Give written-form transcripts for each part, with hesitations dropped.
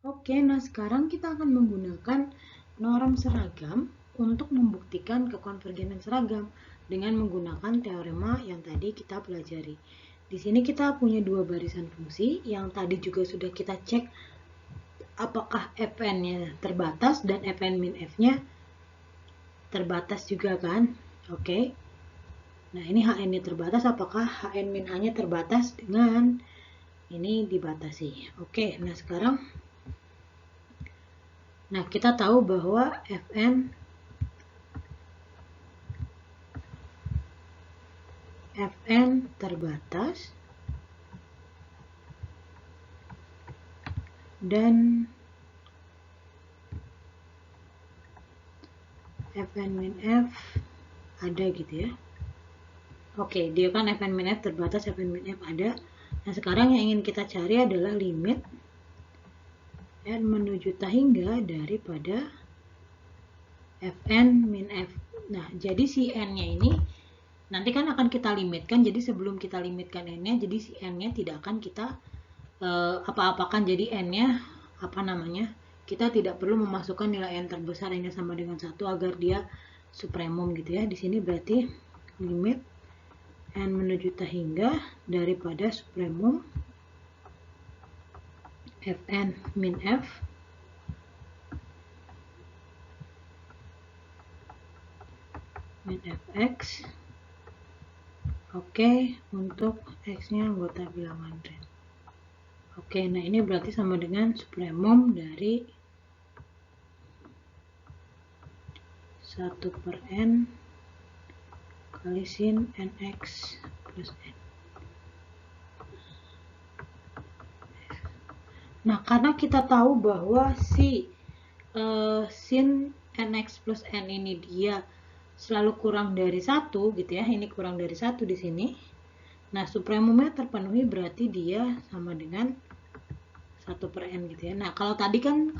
Oke, nah sekarang kita akan menggunakan norm seragam untuk membuktikan kekonvergenan seragam dengan menggunakan teorema yang tadi kita pelajari. Di sini kita punya dua barisan fungsi yang tadi juga sudah kita cek apakah Fn-nya terbatas dan Fn min F-nya terbatas juga kan. Oke. Nah, ini Hn-nya terbatas, apakah Hn min H-nya terbatas dengan ini dibatasi. Oke, nah sekarang kita tahu bahwa Fn terbatas dan Fn min F ada gitu ya. Oke, dia kan Fn min F terbatas, Fn min F ada. Nah, sekarang yang ingin kita cari adalah limit n menuju tak hingga daripada Fn min F. Nah, jadi si n-nya ini nanti kan akan kita limitkan. Jadi sebelum kita limitkan n-nya, jadi si n-nya tidak akan kita apa-apakan. Jadi n-nya kita tidak perlu memasukkan nilai n terbesar yang sama dengan 1 agar dia supremum gitu ya. Di sini berarti limit n menuju tak hingga daripada supremum Fn min F min Fx. Oke, untuk x-nya anggota bilangan real. Oke, nah ini berarti sama dengan supremum dari 1/n kali sin nx plus n. Nah, karena kita tahu bahwa si sin nx plus n ini dia selalu kurang dari 1 gitu ya. Ini kurang dari 1 di sini. Nah, supremumnya terpenuhi berarti dia sama dengan 1/n gitu ya. Nah, kalau tadi kan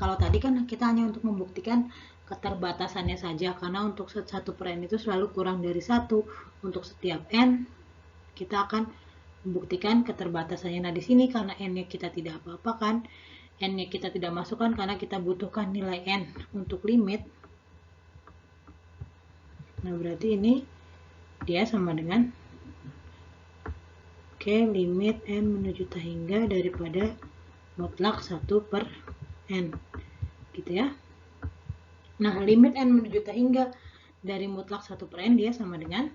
kita hanya untuk membuktikan keterbatasannya saja, karena untuk 1/n itu selalu kurang dari 1 untuk setiap n. Kita akan membuktikan keterbatasannya. Nah, di sini karena n-nya kita tidak apa-apakan, n-nya kita tidak masukkan karena kita butuhkan nilai n untuk limit. Nah, berarti ini dia sama dengan limit n menuju tak hingga daripada mutlak 1/n gitu ya. Nah, limit n menuju tak hingga dari mutlak 1/n dia sama dengan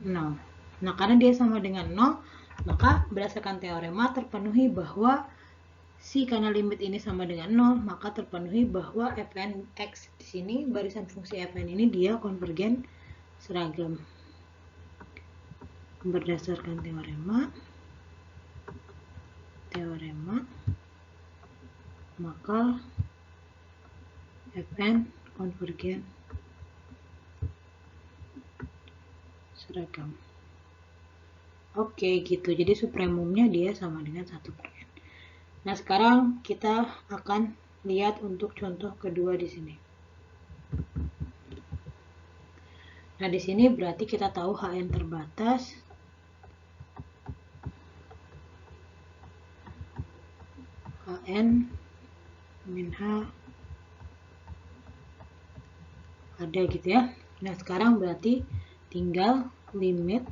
0. Nah, karena dia sama dengan 0, maka berdasarkan teorema terpenuhi bahwa karena limit ini sama dengan 0, maka terpenuhi bahwa Fn x di sini, barisan fungsi Fn ini dia konvergen seragam. Berdasarkan teorema, maka Fn konvergen seragam. Oke, gitu. Jadi supremumnya dia sama dengan 1/n. Nah, sekarang kita akan lihat untuk contoh kedua di sini. Nah, di sini berarti kita tahu Hn terbatas. Hn min H ada gitu ya. Nah, sekarang berarti tinggal limit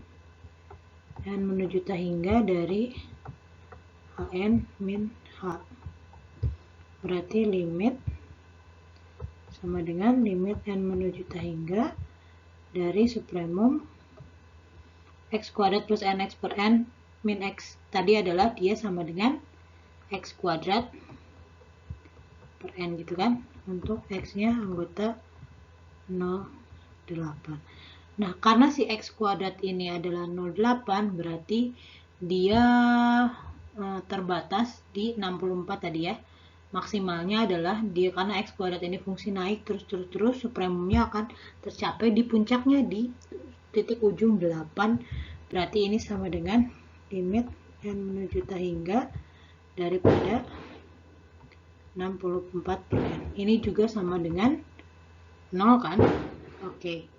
n menuju tak hingga dari Hn min H. Berarti limit sama dengan limit n menuju tak hingga dari supremum x kuadrat plus nx per n min x. Tadi adalah dia sama dengan x kuadrat per n gitu kan. Untuk x-nya anggota 0,8. Nah, karena si x kuadrat ini adalah 0,8, berarti dia terbatas di 64 tadi ya. Maksimalnya adalah dia, karena x kuadrat ini fungsi naik terus, supremumnya akan tercapai di puncaknya di titik ujung 8. Berarti ini sama dengan limit n menuju tak hingga daripada 64/n. Ini juga sama dengan 0 kan? Oke.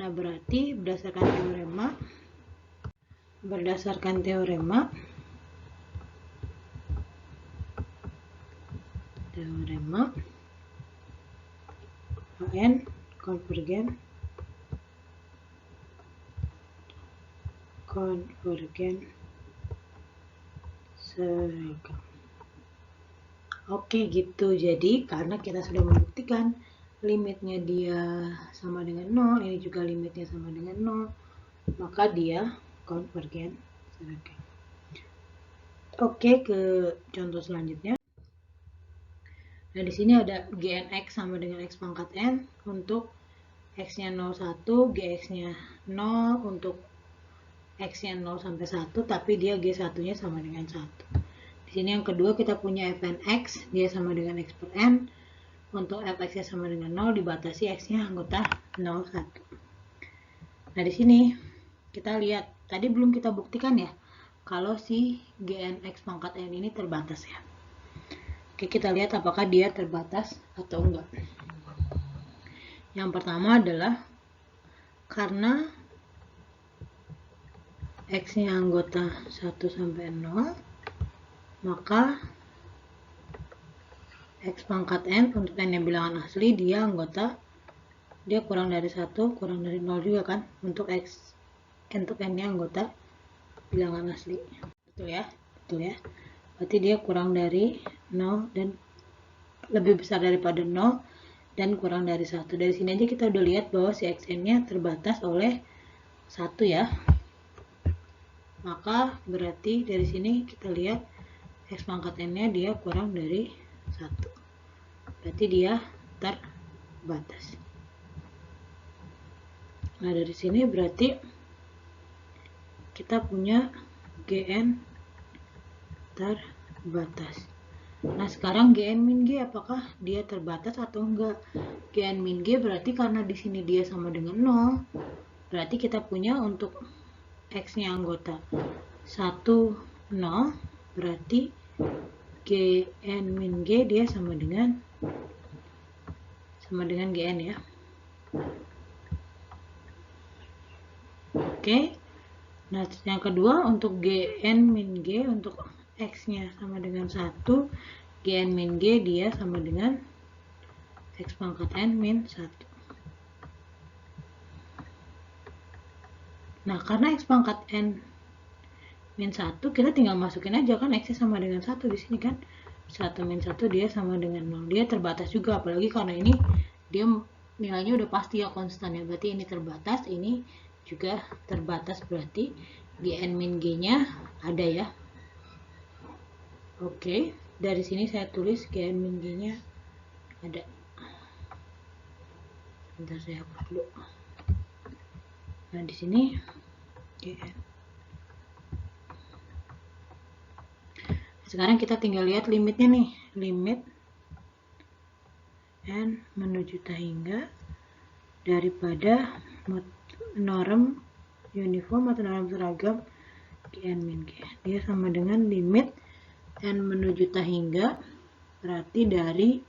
Nah, berarti berdasarkan teorema teorema AN konvergen seragam. Oke gitu, jadi karena kita sudah membuktikan limitnya dia sama dengan 0, ini juga limitnya sama dengan 0, maka dia konvergen seragam. Oke, ke contoh selanjutnya. Nah, di sini ada Gnx sama dengan X pangkat N untuk X-nya 01, Gx-nya 0 untuk X-nya 0 sampai 1, tapi dia G1-nya sama dengan 1. Di sini yang kedua kita punya Fnx, dia sama dengan X per N. Untuk Fx-nya sama dengan 0, dibatasi X-nya anggota 0, 1. Nah, di sini kita lihat, tadi belum kita buktikan ya, kalau si Gnx pangkat N ini terbatas ya. Oke, kita lihat apakah dia terbatas atau enggak. Yang pertama adalah karena X-nya anggota 1 sampai 0, maka X pangkat N untuk N yang bilangan asli dia kurang dari 1, kurang dari 0 juga kan, untuk X untuk N nya anggota bilangan asli. Betul ya? Betul ya? Berarti dia kurang dari 0 dan lebih besar daripada 0 dan kurang dari 1. Dari sini aja kita udah lihat bahwa si Xn-nya terbatas oleh 1 ya. Maka berarti dari sini kita lihat X pangkat N-nya dia kurang dari 1. Berarti dia terbatas. Nah, dari sini berarti kita punya Gn terbatas. Nah, sekarang Gn min G apakah dia terbatas atau enggak? Gn min G berarti karena di sini dia sama dengan 0, berarti kita punya untuk X-nya anggota 1, 0, berarti Gn min G dia sama dengan Gn ya. Oke. Nah, yang kedua untuk Gn min G untuk X-nya sama dengan 1, Gn min G dia sama dengan X pangkat N min 1. Nah, karena X pangkat N min 1, kita tinggal masukin aja kan X-nya sama dengan 1 di sini kan. 1 min 1 dia sama dengan 0. Dia terbatas juga, apalagi karena ini dia nilainya udah pasti ya konstan ya. Berarti ini terbatas, ini juga terbatas, berarti Gn min G-nya ada ya. Oke, dari sini saya tulis Gn min G-nya ada. Bentar saya hapus dulu. Nah, di sini Gn. Sekarang kita tinggal lihat limitnya nih. Limit N menuju hingga daripada norm uniform atau norm seragam Gn min G. Dia sama dengan limit N menuju hingga, berarti dari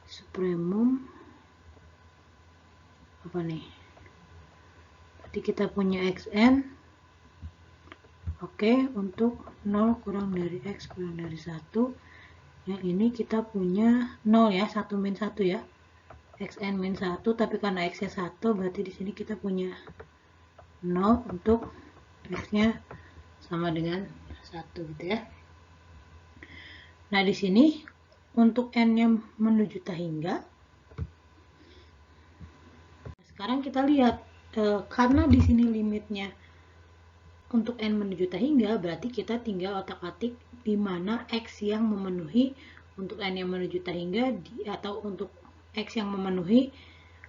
supremum apa nih? Berarti kita punya Xn. Oke, untuk 0 kurang dari X kurang dari 1. Yang ini kita punya 0 ya, 1 min 1 ya. Xn min 1, tapi karena X-nya 1, berarti di sini kita punya 0 untuk X-nya sama dengan 1 gitu ya. Nah, di sini untuk N-nya menuju hingga. Sekarang kita lihat karena di sini limitnya untuk N menuju hingga, berarti kita tinggal otak-atik di mana X yang memenuhi untuk N yang menuju hingga atau untuk X yang memenuhi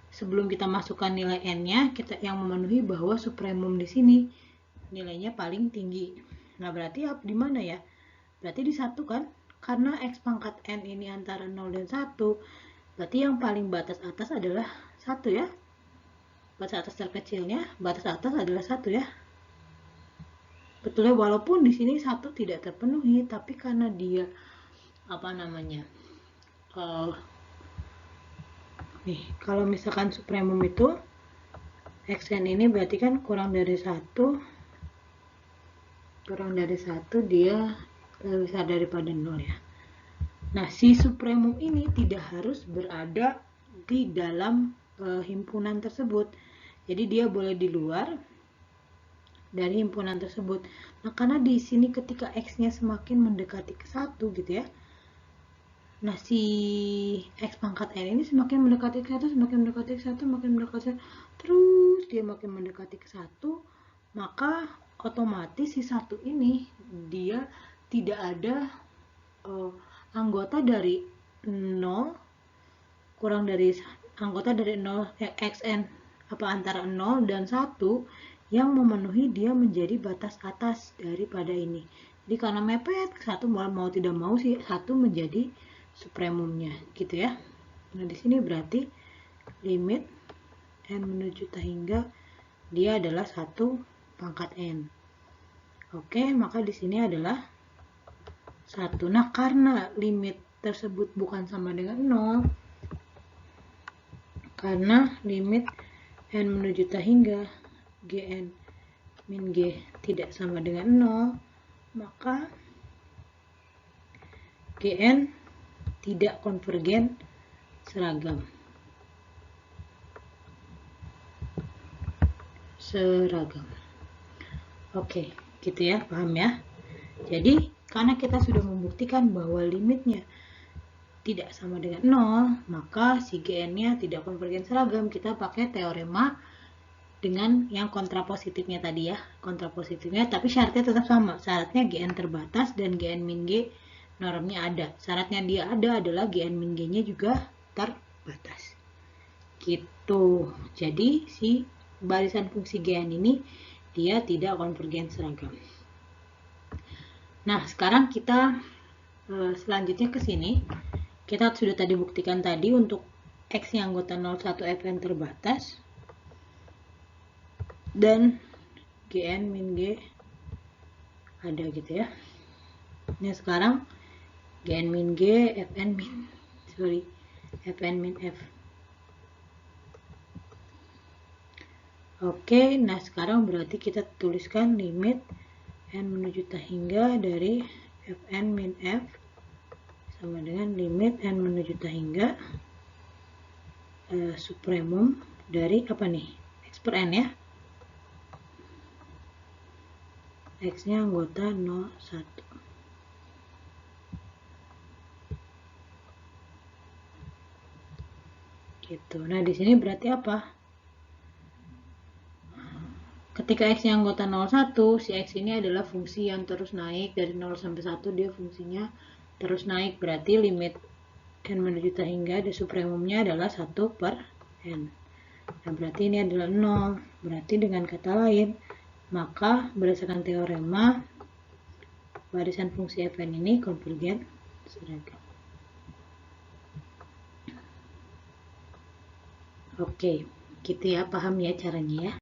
sebelum kita masukkan nilai N-nya, kita yang memenuhi bahwa supremum di sini nilainya paling tinggi. Nah, berarti di mana ya? Berarti di 1 kan? Karena X pangkat N ini antara 0 dan 1, berarti yang paling batas atas adalah 1 ya. Batas atas terkecilnya, batas atas adalah 1 ya. Betul ya, walaupun di sini 1 tidak terpenuhi, tapi karena dia nih, kalau misalkan supremum itu Xn ini berarti kan kurang dari 1, dia lebih besar daripada 0 ya. Nah, si supremum ini tidak harus berada di dalam himpunan tersebut. Jadi dia boleh di luar dari himpunan tersebut. Nah, karena di sini ketika X-nya semakin mendekati ke 1 gitu ya. Nah, si X pangkat N ini semakin mendekati ke 1, semakin mendekati ke 1, makin mendekati ke 1, terus dia makin mendekati ke 1, maka otomatis si 1 ini dia tidak ada anggota dari 0 kurang dari anggota dari 0 xn apa antara 0 dan 1 yang memenuhi dia menjadi batas atas daripada ini. Jadi karena mepet satu mau tidak mau sih satu menjadi supremumnya gitu ya. Nah, di sini berarti limit n menuju tak hingga dia adalah 1 pangkat n. Oke, maka di sini adalah 1. Nah, karena limit tersebut bukan sama dengan 0, karena limit n menuju tak hingga gn min g tidak sama dengan 0, maka gn tidak konvergen seragam. Oke, gitu ya, paham ya? Jadi, karena kita sudah membuktikan bahwa limitnya tidak sama dengan 0, maka si gn-nya tidak konvergen seragam. Kita pakai teorema dengan yang kontrapositifnya tadi ya, kontrapositifnya, tapi syaratnya tetap sama. Syaratnya gn terbatas dan gn min g normnya ada. Syaratnya dia ada adalah gn min g-nya juga terbatas. Gitu. Jadi si barisan fungsi gn ini dia tidak konvergen seragam. Nah, sekarang kita selanjutnya ke sini. Kita sudah tadi buktikan tadi untuk X yang anggota 01 Fn terbatas dan Gn min G ada gitu ya. Nah, sekarang Gn min G, Fn min F. Oke, nah sekarang berarti kita tuliskan limit n menuju tak hingga dari Fn min F sama dengan limit n menuju tak hingga supremum dari apa nih? X per n ya. X-nya anggota 01. Gitu. Nah, di sini berarti apa? Ketika X-nya anggota 01, si X ini adalah fungsi yang terus naik dari 0 sampai 1, dia fungsinya terus naik. Berarti limit n menuju tak hingga di supremumnya adalah 1 per n. Nah, berarti ini adalah 0. Berarti dengan kata lain, maka berdasarkan teorema, barisan fungsi Fn ini konvergen seragam. Oke, gitu ya, paham ya caranya ya.